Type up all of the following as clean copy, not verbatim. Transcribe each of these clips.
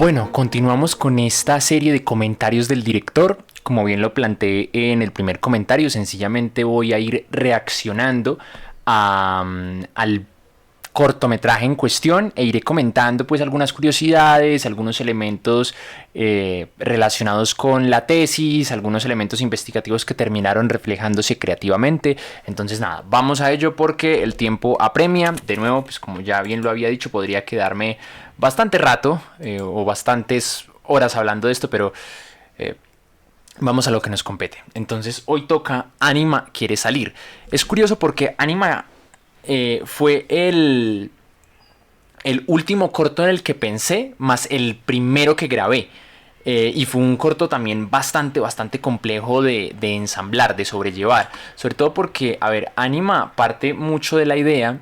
Bueno, continuamos con esta serie de comentarios del director. Como bien lo planteé en el primer comentario, sencillamente voy a ir reaccionando al cortometraje en cuestión e iré comentando pues algunas curiosidades, algunos elementos relacionados con la tesis, algunos elementos investigativos que terminaron reflejándose creativamente. Entonces nada, vamos a ello porque el tiempo apremia. De nuevo, pues como ya bien lo había dicho, podría quedarme bastante rato o bastantes horas hablando de esto, pero vamos a lo que nos compete. Entonces hoy toca Anima quiere salir. Es curioso porque Anima fue el último corto en el que pensé, más el primero que grabé. Y fue un corto también bastante complejo de ensamblar, de sobrellevar. Sobre todo porque, a ver, Anima parte mucho de la idea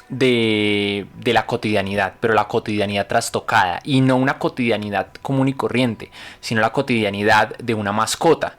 de la cotidianidad, pero la cotidianidad trastocada. Y no una cotidianidad común y corriente, sino la cotidianidad de una mascota.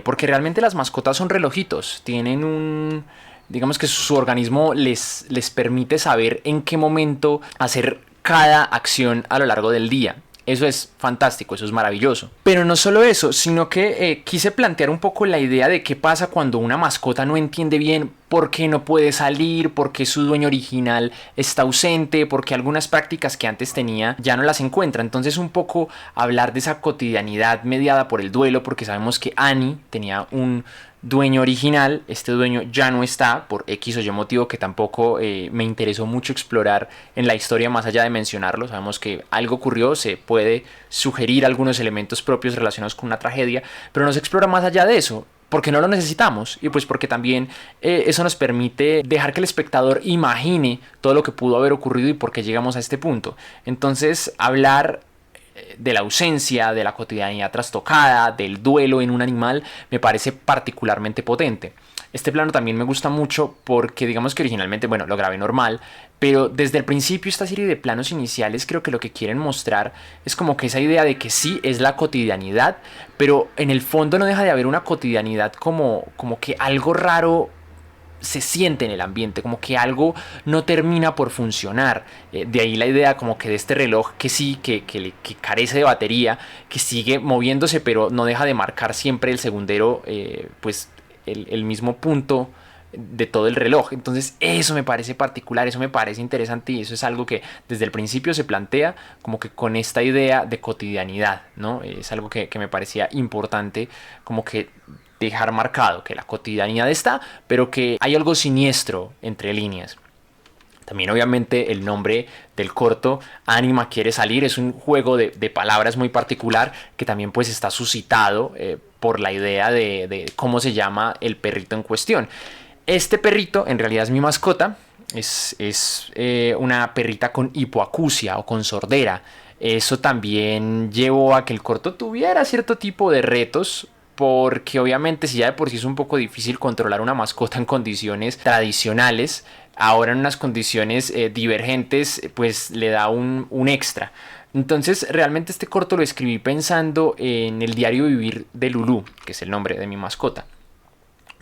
Porque realmente las mascotas son relojitos, tienen un... Digamos que su organismo les permite saber en qué momento hacer cada acción a lo largo del día. Eso es fantástico, eso es maravilloso. Pero no solo eso, sino que quise plantear un poco la idea de qué pasa cuando una mascota no entiende bien por qué no puede salir, por qué su dueño original está ausente, por qué algunas prácticas que antes tenía ya no las encuentra. Entonces un poco hablar de esa cotidianidad mediada por el duelo, porque sabemos que Annie tenía un dueño original, este dueño ya no está por X o Y motivo que tampoco me interesó mucho explorar en la historia más allá de mencionarlo. Sabemos que algo ocurrió, se puede sugerir algunos elementos propios relacionados con una tragedia, pero no se explora más allá de eso porque no lo necesitamos y pues porque también eso nos permite dejar que el espectador imagine todo lo que pudo haber ocurrido y por qué llegamos a este punto. Entonces hablar de la ausencia, de la cotidianidad trastocada, del duelo en un animal, me parece particularmente potente. Este plano también me gusta mucho porque digamos que originalmente, bueno, lo grabé normal, pero desde el principio esta serie de planos iniciales creo que lo que quieren mostrar es como que esa idea de que sí es la cotidianidad, pero en el fondo no deja de haber una cotidianidad como que algo raro se siente en el ambiente, como que algo no termina por funcionar. De ahí la idea como que de este reloj que sí, que carece de batería, que sigue moviéndose, pero no deja de marcar siempre el segundero, pues el mismo punto de todo el reloj. Entonces eso me parece particular, eso me parece interesante y eso es algo que desde el principio se plantea como que con esta idea de cotidianidad, ¿no? Es algo que me parecía importante como que dejar marcado que la cotidianidad está, pero que hay algo siniestro entre líneas. También obviamente el nombre del corto, Anima quiere salir, es un juego de palabras muy particular que también pues está suscitado por la idea de cómo se llama el perrito en cuestión. Este perrito en realidad es mi mascota, es una perrita con hipoacusia o con sordera. Eso también llevó a que el corto tuviera cierto tipo de retos porque obviamente si ya de por sí es un poco difícil controlar una mascota en condiciones tradicionales, ahora en unas condiciones divergentes pues le da un extra. Entonces realmente este corto lo escribí pensando en el diario vivir de Lulu, que es el nombre de mi mascota,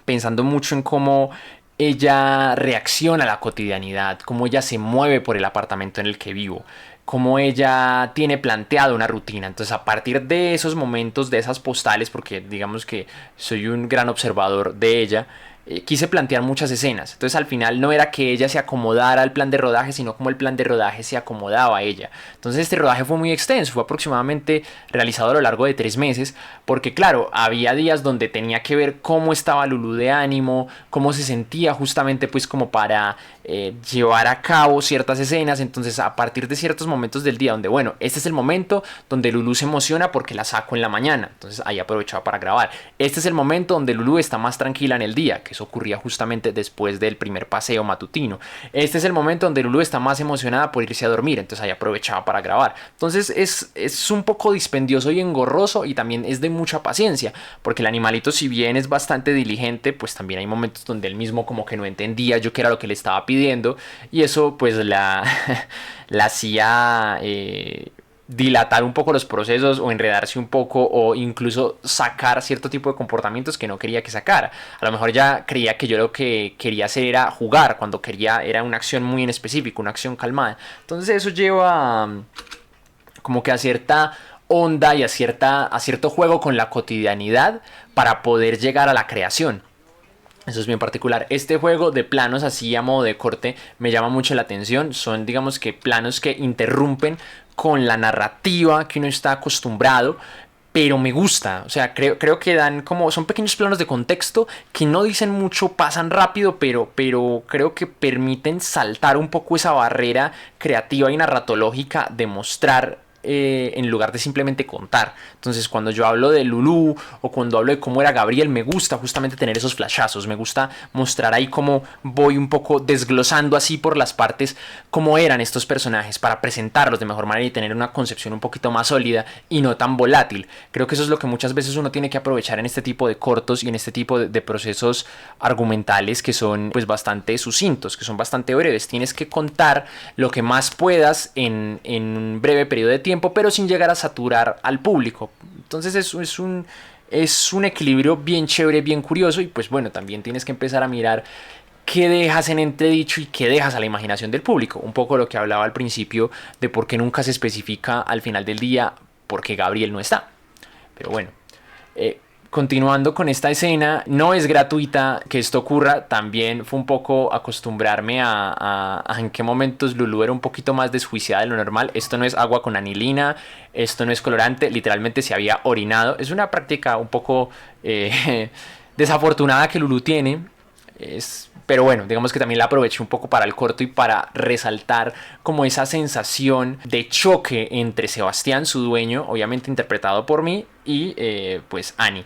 pensando mucho en cómo ella reacciona a la cotidianidad, cómo ella se mueve por el apartamento en el que vivo, cómo ella tiene planteado una rutina. Entonces a partir de esos momentos, de esas postales, porque digamos que soy un gran observador de ella, quise plantear muchas escenas. Entonces al final no era que ella se acomodara al plan de rodaje, sino como el plan de rodaje se acomodaba a ella. Entonces este rodaje fue muy extenso, fue aproximadamente realizado a lo largo de 3 meses, porque claro, había días donde tenía que ver cómo estaba Lulu de ánimo, cómo se sentía justamente pues como para llevar a cabo ciertas escenas. Entonces a partir de ciertos momentos del día donde bueno, este es el momento donde Lulu se emociona porque la saco en la mañana, entonces ahí aprovechaba para grabar. Este es el momento donde Lulu está más tranquila en el día, que eso ocurría justamente después del primer paseo matutino. Este es el momento donde Lulu está más emocionada por irse a dormir, entonces ahí aprovechaba para grabar. Entonces es un poco dispendioso y engorroso y también es de mucha paciencia, porque el animalito si bien es bastante diligente, pues también hay momentos donde él mismo como que no entendía yo qué era lo que le estaba pidiendo y eso pues la hacía dilatar un poco los procesos o enredarse un poco o incluso sacar cierto tipo de comportamientos que no quería que sacara. A lo mejor ya creía que yo lo que quería hacer era jugar cuando quería era una acción muy en específico, una acción calmada. Entonces eso lleva como que a cierta onda y a cierto juego con la cotidianidad para poder llegar a la creación. Eso es bien particular. Este juego de planos así a modo de corte me llama mucho la atención. Son, digamos que, planos que interrumpen con la narrativa que uno está acostumbrado. Pero me gusta, o sea, creo que dan como, son pequeños planos de contexto que no dicen mucho, pasan rápido, pero creo que permiten saltar un poco esa barrera creativa y narratológica de mostrar en lugar de simplemente contar. Entonces, cuando yo hablo de Lulú o cuando hablo de cómo era Gabriel, me gusta justamente tener esos flashazos, me gusta mostrar ahí cómo voy un poco desglosando así por las partes cómo eran estos personajes para presentarlos de mejor manera y tener una concepción un poquito más sólida y no tan volátil. Creo que eso es lo que muchas veces uno tiene que aprovechar en este tipo de cortos y en este tipo de procesos argumentales que son pues bastante sucintos, que son bastante breves. Tienes que contar lo que más puedas en un breve periodo de tiempo, pero sin llegar a saturar al público. Entonces es un equilibrio bien chévere, bien curioso, y pues bueno, también tienes que empezar a mirar qué dejas en entredicho y qué dejas a la imaginación del público. Un poco lo que hablaba al principio de por qué nunca se especifica al final del día por qué Gabriel no está. Pero bueno, continuando con esta escena, no es gratuita que esto ocurra, también fue un poco acostumbrarme a en qué momentos Lulú era un poquito más desjuiciada de lo normal. Esto no es agua con anilina, esto no es colorante, literalmente se había orinado. Es una práctica un poco desafortunada que Lulú tiene. Pero bueno, digamos que también la aproveché un poco para el corto y para resaltar como esa sensación de choque entre Sebastián, su dueño, obviamente interpretado por mí, y pues Annie.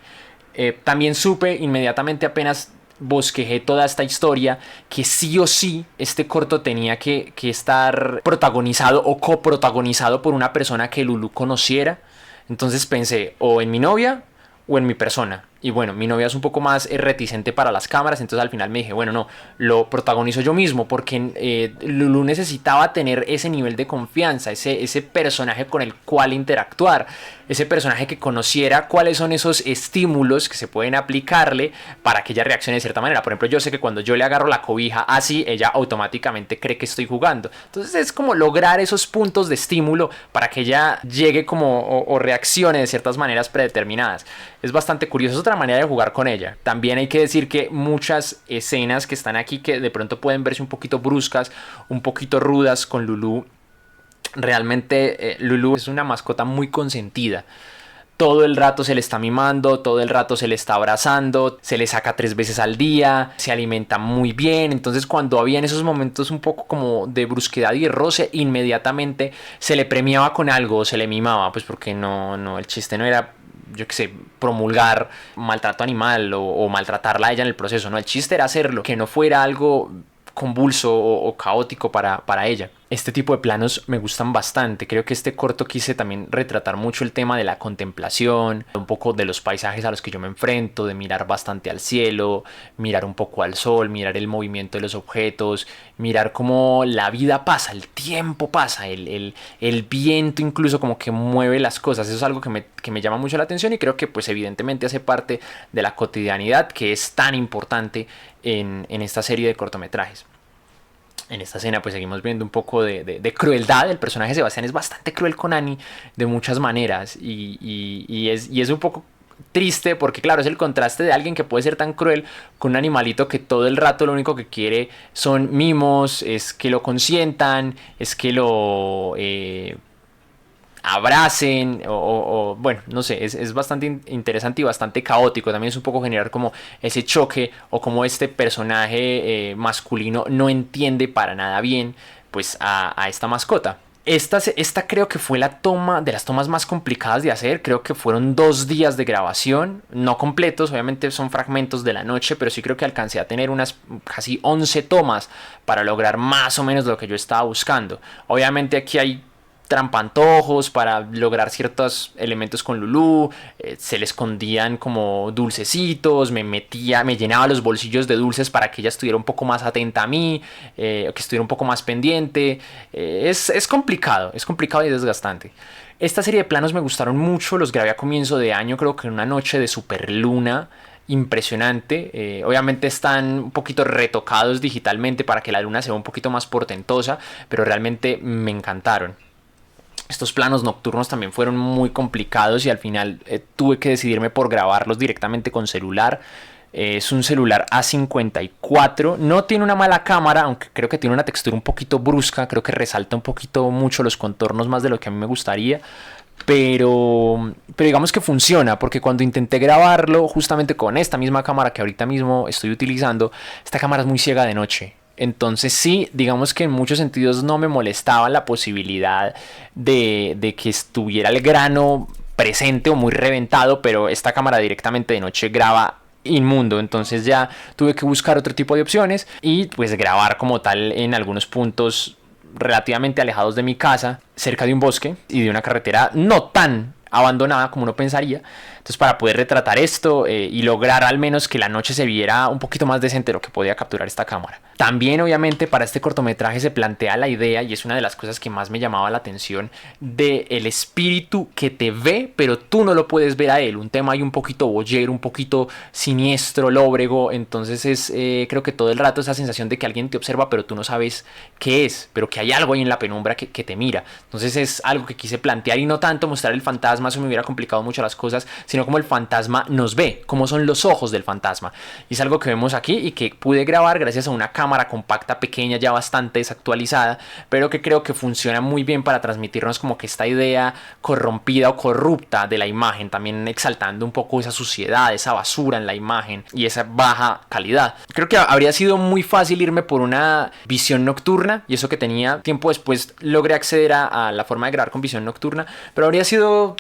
También supe inmediatamente apenas bosquejé toda esta historia que sí o sí este corto tenía que estar protagonizado o coprotagonizado por una persona que Lulú conociera. Entonces pensé o en mi novia o en mi persona. Y bueno, mi novia es un poco más reticente para las cámaras, entonces al final me dije, bueno, no, lo protagonizo yo mismo, porque Lulú necesitaba tener ese nivel de confianza, ese personaje con el cual interactuar, ese personaje que conociera cuáles son esos estímulos que se pueden aplicarle para que ella reaccione de cierta manera. Por ejemplo, yo sé que cuando yo le agarro la cobija así, ella automáticamente cree que estoy jugando. Entonces es como lograr esos puntos de estímulo para que ella llegue como o reaccione de ciertas maneras predeterminadas. Es bastante curioso, es otra manera de jugar con ella. También hay que decir que muchas escenas que están aquí que de pronto pueden verse un poquito bruscas, un poquito rudas con Lulú. Realmente Lulú es una mascota muy consentida. Todo el rato se le está mimando, todo el rato se le está abrazando, se le saca 3 veces al día, se alimenta muy bien. Entonces cuando había en esos momentos un poco como de brusquedad y de roce, inmediatamente se le premiaba con algo, se le mimaba, pues porque no, el chiste no era, yo qué sé, promulgar maltrato animal o maltratarla a ella en el proceso, no, el chiste era hacerlo, que no fuera algo convulso o caótico para ella. Este tipo de planos me gustan bastante. Creo que este corto quise también retratar mucho el tema de la contemplación, un poco de los paisajes a los que yo me enfrento, de mirar bastante al cielo, mirar un poco al sol, mirar el movimiento de los objetos, mirar cómo la vida pasa, el tiempo pasa, el viento incluso como que mueve las cosas. Eso es algo que me llama mucho la atención y creo que pues evidentemente hace parte de la cotidianidad que es tan importante en esta serie de cortometrajes. En esta escena pues seguimos viendo un poco de crueldad. El personaje de Sebastián es bastante cruel con Annie de muchas maneras y es un poco triste porque claro, es el contraste de alguien que puede ser tan cruel con un animalito que todo el rato lo único que quiere son mimos, es que lo consientan, es que lo abracen bueno, no sé, es bastante interesante y bastante caótico. También es un poco generar como ese choque o como este personaje masculino no entiende para nada bien pues a esta mascota. Esta creo que fue la toma de las tomas más complicadas de hacer. Creo que fueron 2 días de grabación, no completos, obviamente son fragmentos de la noche, pero sí creo que alcancé a tener unas casi 11 tomas para lograr más o menos lo que yo estaba buscando. Obviamente aquí hay trampantojos para lograr ciertos elementos con Lulú, se le escondían como dulcecitos, me llenaba los bolsillos de dulces para que ella estuviera un poco más atenta a mí, que estuviera un poco más pendiente. Es complicado y desgastante. Esta serie de planos me gustaron mucho, los grabé a comienzo de año, creo que en una noche de superluna impresionante. Obviamente están un poquito retocados digitalmente para que la luna sea un poquito más portentosa, pero realmente me encantaron. Estos planos nocturnos también fueron muy complicados y al final tuve que decidirme por grabarlos directamente con celular. Es un celular A54, no tiene una mala cámara, aunque creo que tiene una textura un poquito brusca, creo que resalta un poquito mucho los contornos más de lo que a mí me gustaría. Pero digamos que funciona, porque cuando intenté grabarlo justamente con esta misma cámara que ahorita mismo estoy utilizando, esta cámara es muy ciega de noche. Entonces sí, digamos que en muchos sentidos no me molestaba la posibilidad de que estuviera el grano presente o muy reventado, pero esta cámara directamente de noche graba inmundo, entonces ya tuve que buscar otro tipo de opciones y pues grabar como tal en algunos puntos relativamente alejados de mi casa, cerca de un bosque y de una carretera no tan abandonada como uno pensaría. Entonces, para poder retratar esto y lograr al menos que la noche se viera un poquito más decente de lo que podía capturar esta cámara. También, obviamente, para este cortometraje se plantea la idea, y es una de las cosas que más me llamaba la atención, de el espíritu que te ve, pero tú no lo puedes ver a él. Un tema ahí un poquito boyero, un poquito siniestro, lóbrego. Entonces es, creo que todo el rato esa sensación de que alguien te observa, pero tú no sabes qué es, pero que hay algo ahí en la penumbra que te mira. Entonces es algo que quise plantear y no tanto mostrar el fantasma, eso me hubiera complicado mucho las cosas, sino como el fantasma nos ve, cómo son los ojos del fantasma. Y es algo que vemos aquí y que pude grabar gracias a una cámara compacta, pequeña, ya bastante desactualizada, pero que creo que funciona muy bien para transmitirnos como que esta idea corrompida o corrupta de la imagen, también exaltando un poco esa suciedad, esa basura en la imagen y esa baja calidad. Creo que habría sido muy fácil irme por una visión nocturna, y eso que tenía tiempo después logré acceder a la forma de grabar con visión nocturna, pero habría sido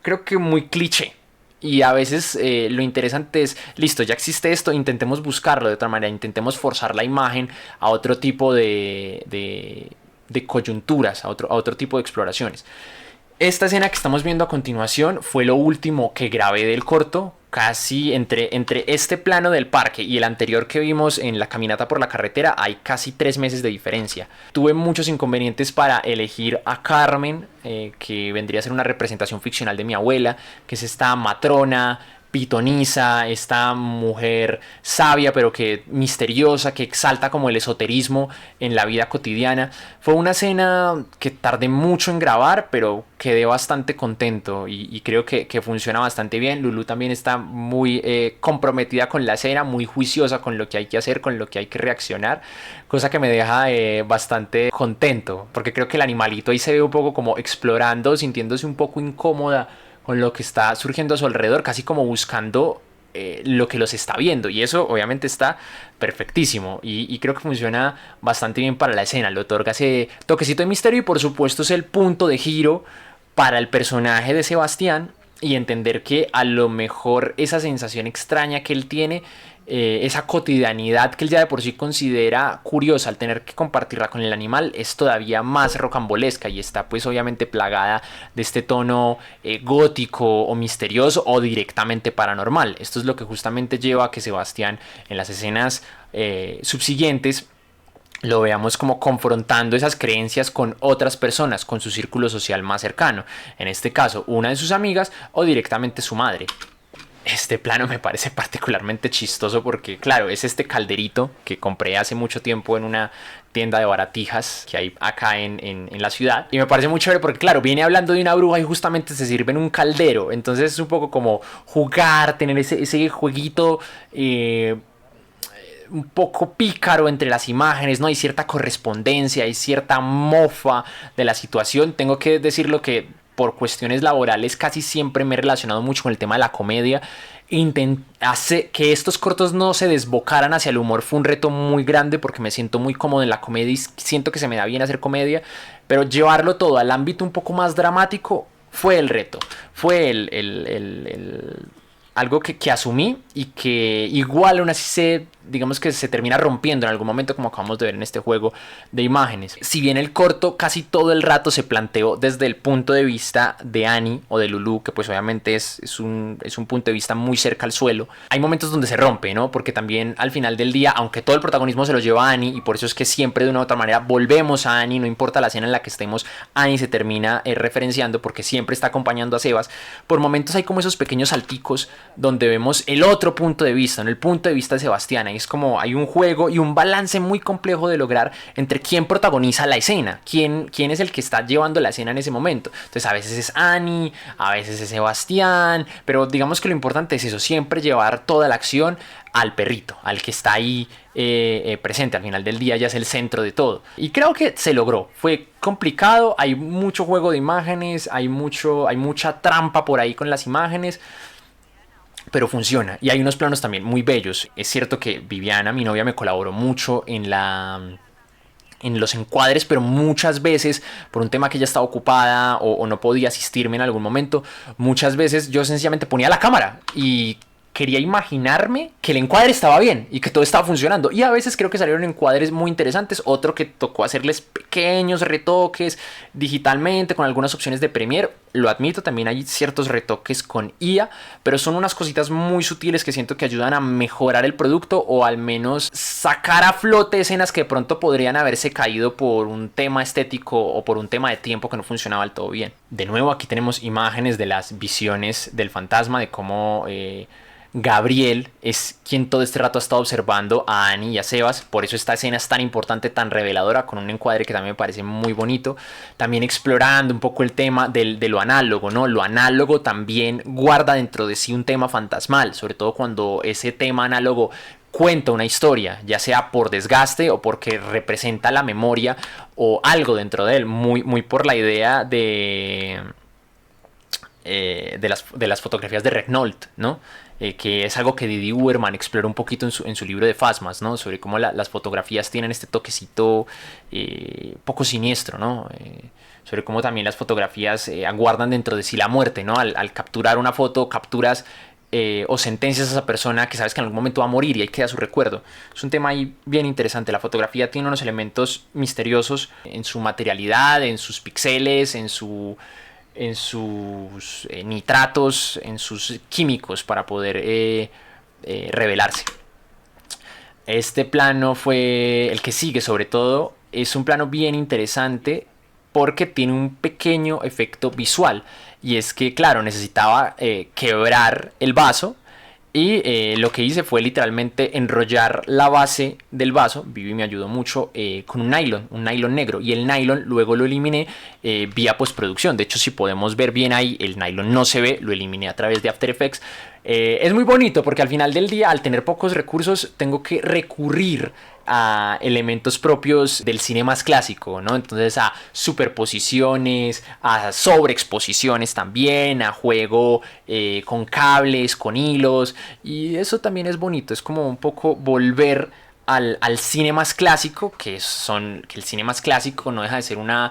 creo que muy cliché. Y a veces lo interesante es, listo, ya existe esto, intentemos buscarlo de otra manera, intentemos forzar la imagen a otro tipo de coyunturas, a otro tipo de exploraciones. Esta escena que estamos viendo a continuación fue lo último que grabé del corto, casi entre este plano del parque y el anterior que vimos en la caminata por la carretera hay casi 3 meses de diferencia. Tuve muchos inconvenientes para elegir a Carmen, que vendría a ser una representación ficcional de mi abuela, que es esta matrona pitonisa, esta mujer sabia pero que misteriosa, que exalta como el esoterismo en la vida cotidiana. Fue una escena que tardé mucho en grabar, pero quedé bastante contento y creo que funciona bastante bien. Lulu también está muy comprometida con la escena, muy juiciosa con lo que hay que hacer, con lo que hay que reaccionar, cosa que me deja bastante contento, porque creo que el animalito ahí se ve un poco como explorando, sintiéndose un poco incómoda con lo que está surgiendo a su alrededor, casi como buscando lo que los está viendo, y eso obviamente está perfectísimo y creo que funciona bastante bien para la escena, le otorga ese toquecito de misterio y por supuesto es el punto de giro para el personaje de Sebastián, y entender que a lo mejor esa sensación extraña que él tiene, esa cotidianidad que él ya de por sí considera curiosa, al tener que compartirla con el animal, es todavía más rocambolesca y está pues obviamente plagada de este tono gótico o misterioso o directamente paranormal. Esto es lo que justamente lleva a que Sebastián en las escenas subsiguientes lo veamos como confrontando esas creencias con otras personas, con su círculo social más cercano, en este caso una de sus amigas o directamente su madre. Este plano me parece particularmente chistoso porque, claro, es este calderito que compré hace mucho tiempo en una tienda de baratijas que hay acá en la ciudad. Y me parece muy chévere porque, claro, viene hablando de una bruja y justamente se sirve en un caldero. Entonces es un poco como jugar, tener ese jueguito un poco pícaro entre las imágenes, ¿no? Hay cierta correspondencia, hay cierta mofa de la situación. Tengo que decirlo que por cuestiones laborales casi siempre me he relacionado mucho con el tema de la comedia. Hace que estos cortos no se desbocaran hacia el humor fue un reto muy grande porque me siento muy cómodo en la comedia y siento que se me da bien hacer comedia, pero llevarlo todo al ámbito un poco más dramático fue el reto, fue algo que asumí y que igual aún así digamos que se termina rompiendo en algún momento, como acabamos de ver en este juego de imágenes. Si bien el corto casi todo el rato se planteó desde el punto de vista de Annie o de Lulu, que pues obviamente es un punto de vista muy cerca al suelo, hay momentos donde se rompe, ¿no? Porque también al final del día, aunque todo el protagonismo se lo lleva a Annie, y por eso es que siempre de una u otra manera volvemos a Annie, no importa la escena en la que estemos, Annie se termina referenciando porque siempre está acompañando a Sebas. Por momentos hay como esos pequeños salticos donde vemos el otro punto de vista, ¿no? El punto de vista de Sebastián. Hay Es como hay un juego y un balance muy complejo de lograr entre quién protagoniza la escena, quién es el que está llevando la escena en ese momento. Entonces a veces es Annie, a veces es Sebastián, pero digamos que lo importante es eso, siempre llevar toda la acción al perrito, al que está ahí presente. Al final del día ya es el centro de todo. Y creo que se logró. Fue complicado, hay mucho juego de imágenes, hay mucha trampa por ahí con las imágenes, pero funciona. Y hay unos planos también muy bellos. Es cierto que Viviana, mi novia, me colaboró mucho en los encuadres, pero muchas veces por un tema que ella estaba ocupada o no podía asistirme en algún momento, muchas veces yo sencillamente ponía la cámara y quería imaginarme que el encuadre estaba bien y que todo estaba funcionando. Y a veces creo que salieron encuadres muy interesantes. Otro que tocó hacerles pequeños retoques digitalmente con algunas opciones de Premiere. Lo admito, también hay ciertos retoques con IA, pero son unas cositas muy sutiles que siento que ayudan a mejorar el producto o al menos sacar a flote escenas que de pronto podrían haberse caído por un tema estético o por un tema de tiempo que no funcionaba del todo bien. De nuevo, aquí tenemos imágenes de las visiones del fantasma, de cómo Gabriel es quien todo este rato ha estado observando a Annie y a Sebas. Por eso esta escena es tan importante, tan reveladora, con un encuadre que también me parece muy bonito. También explorando un poco el tema de lo análogo, ¿no? Lo análogo también guarda dentro de sí un tema fantasmal, sobre todo cuando ese tema análogo cuenta una historia, ya sea por desgaste o porque representa la memoria o algo dentro de él, muy por la idea de las fotografías de Regnault, ¿no? Que es algo que Didi Uberman explora un poquito en su libro de Phasmas, ¿no? Sobre cómo las fotografías tienen este toquecito poco siniestro, ¿no? Sobre cómo también las fotografías aguardan dentro de sí la muerte, ¿no? Al capturar una foto, capturas o sentencias a esa persona que sabes que en algún momento va a morir y ahí queda su recuerdo. Es un tema ahí bien interesante. La fotografía tiene unos elementos misteriosos en su materialidad, en sus píxeles, en sus nitratos, en sus químicos para poder revelarse. Este plano fue el que sigue, sobre todo, es un plano bien interesante porque tiene un pequeño efecto visual. Y es que, claro, necesitaba quebrar el vaso. Y lo que hice fue literalmente enrollar la base del vaso. Vivi me ayudó mucho con un nylon negro. Y el nylon luego lo eliminé vía postproducción. De hecho, si podemos ver bien ahí, el nylon no se ve. Lo eliminé a través de After Effects. Es muy bonito porque al final del día, al tener pocos recursos, tengo que recurrir a elementos propios del cine más clásico, ¿no? Entonces a superposiciones, a sobreexposiciones también, a juego con cables, con hilos, y eso también es bonito, es como un poco volver al cine más clásico, que el cine más clásico no deja de ser una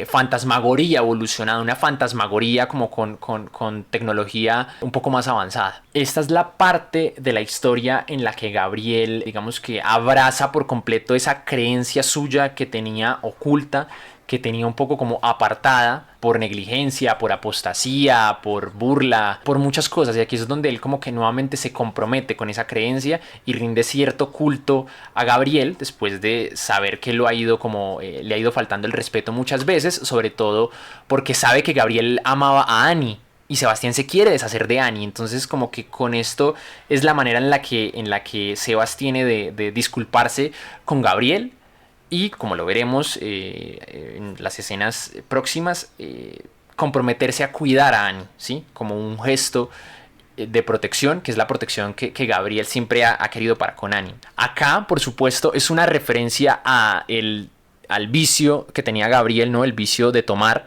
fantasmagoría evolucionada, una fantasmagoría como con tecnología un poco más avanzada. Esta es la parte de la historia en la que Gabriel, digamos que abraza por completo esa creencia suya que tenía oculta, que tenía un poco como apartada por negligencia, por apostasía, por burla, por muchas cosas. Y aquí es donde él como que nuevamente se compromete con esa creencia y rinde cierto culto a Gabriel después de saber que lo ha ido como le ha ido faltando el respeto muchas veces, sobre todo porque sabe que Gabriel amaba a Annie y Sebastián se quiere deshacer de Annie. Entonces como que con esto es la manera en la que Sebas tiene de disculparse con Gabriel. Y como lo veremos en las escenas próximas, comprometerse a cuidar a Annie, ¿sí? Como un gesto de protección, que es la protección que Gabriel siempre ha querido para con Annie. Acá, por supuesto, es una referencia al vicio que tenía Gabriel, ¿no? El vicio de tomar.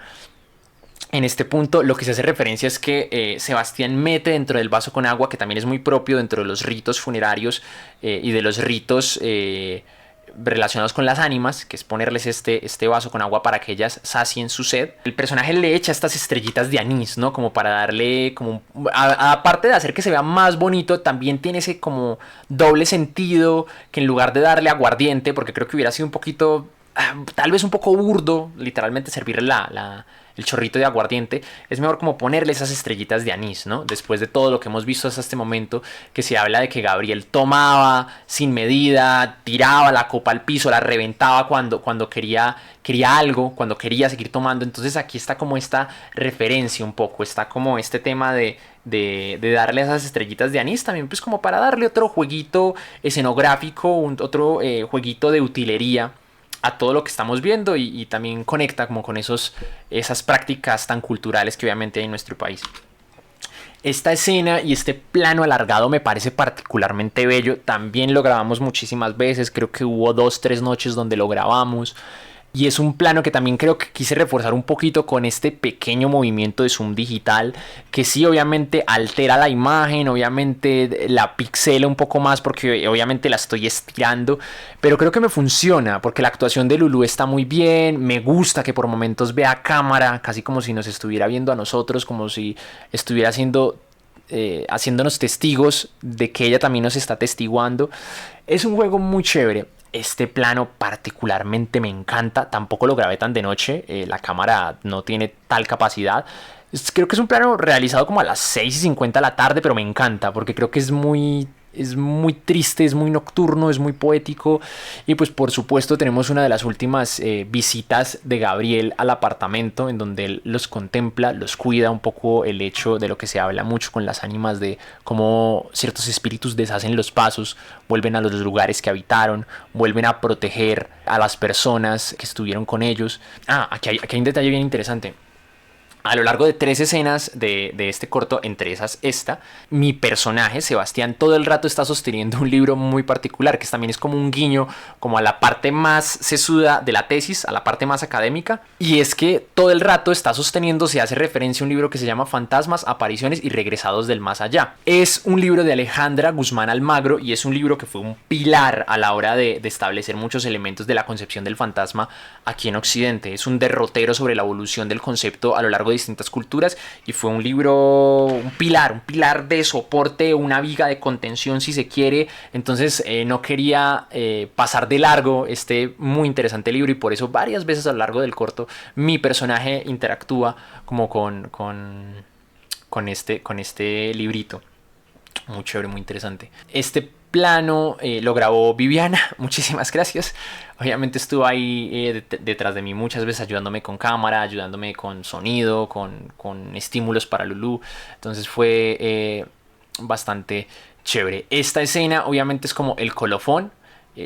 En este punto lo que se hace referencia es que Sebastián mete dentro del vaso con agua, que también es muy propio dentro de los ritos funerarios y de los ritos relacionados con las ánimas, que es ponerles este vaso con agua para que ellas sacien su sed. El personaje le echa estas estrellitas de anís, ¿no? Como para darle como aparte de hacer que se vea más bonito, también tiene ese como doble sentido, que en lugar de darle aguardiente, porque creo que hubiera sido un poquito tal vez un poco burdo, literalmente servirle el chorrito de aguardiente, es mejor como ponerle esas estrellitas de anís, ¿no? Después de todo lo que hemos visto hasta este momento, que se habla de que Gabriel tomaba sin medida, tiraba la copa al piso, la reventaba cuando quería algo, cuando quería seguir tomando. Entonces aquí está como esta referencia un poco, está como este tema de darle esas estrellitas de anís también, pues como para darle otro jueguito escenográfico, otro jueguito de utilería a todo lo que estamos viendo y también conecta como con esas prácticas tan culturales que obviamente hay en nuestro país. Esta escena y este plano alargado me parece particularmente bello. También lo grabamos muchísimas veces. Creo que hubo 2, 3 noches donde lo grabamos. Y es un plano que también creo que quise reforzar un poquito con este pequeño movimiento de zoom digital, que sí obviamente altera la imagen, obviamente la pixela un poco más porque obviamente la estoy estirando, pero creo que me funciona porque la actuación de Lulu está muy bien, me gusta que por momentos vea a cámara, casi como si nos estuviera viendo a nosotros, como si estuviera haciéndonos testigos de que ella también nos está testiguando. Es un juego muy chévere. Este plano particularmente me encanta. Tampoco lo grabé tan de noche. La cámara no tiene tal capacidad. Creo que es un plano realizado como a las 6:50 de la tarde, pero me encanta porque creo que es muy triste, es muy nocturno, es muy poético. Y pues por supuesto tenemos una de las últimas visitas de Gabriel al apartamento, en donde él los contempla, los cuida, un poco el hecho de lo que se habla mucho con las ánimas, de cómo ciertos espíritus deshacen los pasos, vuelven a los lugares que habitaron, vuelven a proteger a las personas que estuvieron con ellos. Aquí hay un detalle bien interesante. A lo largo de 3 escenas de este corto, entre esas esta, mi personaje, Sebastián, todo el rato está sosteniendo un libro muy particular, que también es como un guiño como a la parte más sesuda de la tesis, a la parte más académica, y es que todo el rato está sosteniendo, se hace referencia a un libro que se llama Fantasmas, Apariciones y Regresados del Más Allá. Es un libro de Alejandra Guzmán Almagro y es un libro que fue un pilar a la hora de establecer muchos elementos de la concepción del fantasma aquí en Occidente. Es un derrotero sobre la evolución del concepto a lo largo de distintas culturas y fue un libro, un pilar de soporte, una viga de contención si se quiere. Entonces no quería pasar de largo este muy interesante libro y por eso varias veces a lo largo del corto mi personaje interactúa como con este librito. Muy chévere, muy interesante. Este plano lo grabó Viviana, muchísimas gracias. Obviamente estuvo ahí detrás de mí muchas veces ayudándome con cámara, ayudándome con sonido, con estímulos para Lulu. Entonces fue bastante chévere. Esta escena obviamente es como el colofón.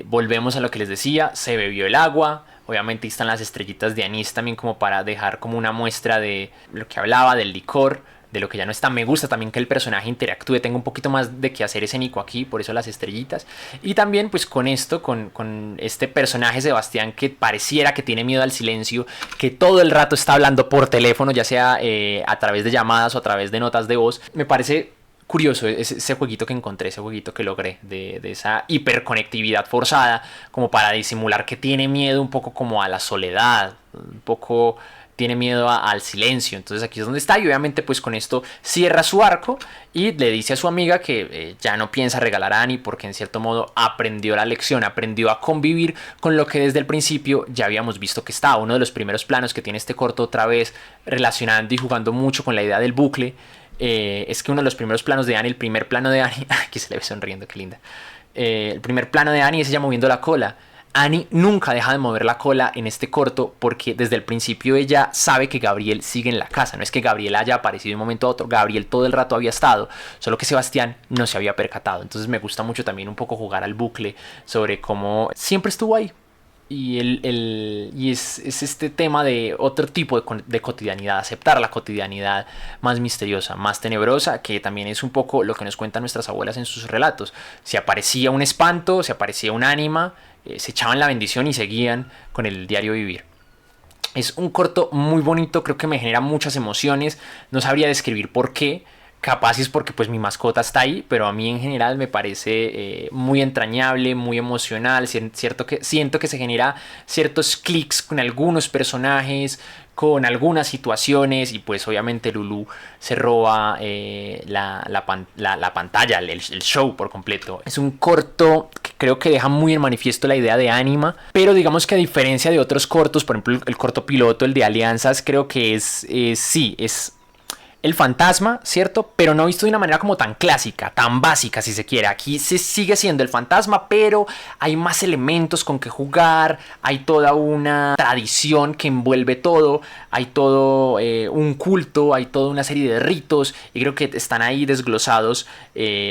Volvemos a lo que les decía, se bebió el agua. Obviamente están las estrellitas de anís también como para dejar como una muestra de lo que hablaba del licor, de lo que ya no está. Me gusta también que el personaje interactúe, tenga un poquito más de que hacer escénico aquí, por eso las estrellitas. Y también pues con esto, con este personaje Sebastián que pareciera que tiene miedo al silencio, que todo el rato está hablando por teléfono, ya sea a través de llamadas o a través de notas de voz. Me parece curioso ese jueguito que encontré, ese jueguito que logré de esa hiperconectividad forzada, como para disimular que tiene miedo un poco como a la soledad, un poco tiene miedo al silencio. Entonces aquí es donde está y obviamente pues con esto cierra su arco y le dice a su amiga que ya no piensa regalar a Annie porque en cierto modo aprendió la lección, aprendió a convivir con lo que desde el principio ya habíamos visto que está. Uno de los primeros planos que tiene este corto, otra vez relacionando y jugando mucho con la idea del bucle, es que uno de los primeros planos de Annie, el primer plano de Annie, aquí se le ve sonriendo, qué linda, el primer plano de Annie es ella moviendo la cola. Annie nunca deja de mover la cola en este corto porque desde el principio ella sabe que Gabriel sigue en la casa. No es que Gabriel haya aparecido de un momento a otro, Gabriel todo el rato había estado, solo que Sebastián no se había percatado. Entonces me gusta mucho también un poco jugar al bucle sobre cómo siempre estuvo ahí. Y es este tema de otro tipo de cotidianidad, aceptar la cotidianidad más misteriosa, más tenebrosa, que también es un poco lo que nos cuentan nuestras abuelas en sus relatos. Si aparecía un espanto, si aparecía un ánima, se echaban la bendición y seguían con el diario vivir. Es un corto muy bonito, creo que me genera muchas emociones, no sabría describir por qué. Capaz es porque pues mi mascota está ahí, pero a mí en general me parece muy entrañable, muy emocional, cierto que siento que se genera ciertos clics con algunos personajes, con algunas situaciones y pues obviamente Lulu se roba la pantalla, el show por completo. Es un corto que creo que deja muy en manifiesto la idea de Anima, pero digamos que a diferencia de otros cortos, por ejemplo el corto piloto, el de Alianzas, creo que sí, es el fantasma, ¿cierto? Pero no visto de una manera como tan clásica, tan básica si se quiere. Aquí se sigue siendo el fantasma, pero hay más elementos con que jugar, hay toda una tradición que envuelve todo, hay todo un culto, hay toda una serie de ritos y creo que están ahí desglosados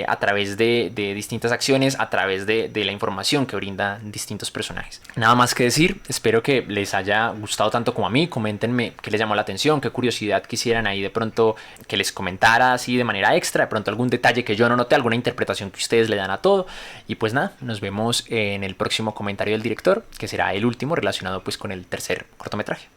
a través de distintas acciones, a través de la información que brindan distintos personajes. Nada más que decir, espero que les haya gustado tanto como a mí, coméntenme qué les llamó la atención, qué curiosidad quisieran ahí de pronto que les comentara así de manera extra, de pronto algún detalle que yo no noté, alguna interpretación que ustedes le dan a todo. Y pues nada, nos vemos en el próximo comentario del director, que será el último relacionado pues con el tercer cortometraje.